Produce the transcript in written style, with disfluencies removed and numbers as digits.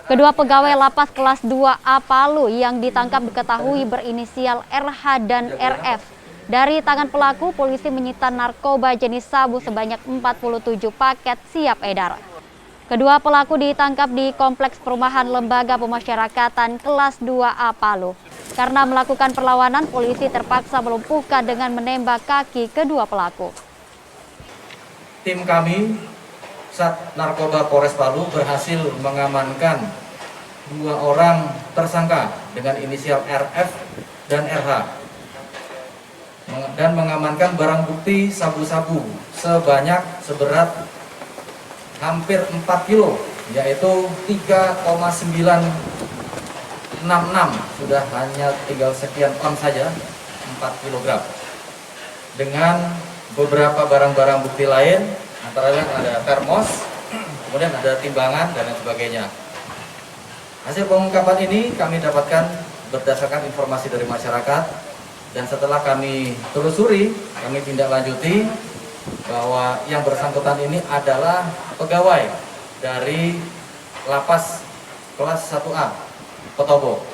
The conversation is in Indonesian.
Kedua pegawai lapas kelas 2A Palu yang ditangkap diketahui berinisial RH dan RF. Dari tangan pelaku, polisi menyita narkoba jenis sabu sebanyak 47 paket siap edar. Kedua pelaku ditangkap di Kompleks Perumahan Lembaga Pemasyarakatan kelas 2A Palu. Karena melakukan perlawanan, polisi terpaksa melumpuhkan dengan menembak kaki kedua pelaku. Tim kami, Sat Narkoba Polres Palu, berhasil mengamankan 2 orang tersangka dengan inisial RF dan RH dan mengamankan barang bukti sabu-sabu seberat hampir 4 kilo, yaitu 3,966, sudah hanya tinggal sekian on saja, 4 kg. Dengan beberapa barang-barang bukti lain, antaranya ada termos, kemudian ada timbangan dan lain sebagainya. Hasil pengungkapan ini kami dapatkan berdasarkan informasi dari masyarakat, dan setelah kami telusuri, kami tindak lanjuti bahwa yang bersangkutan ini adalah pegawai dari lapas kelas 1A Petobo.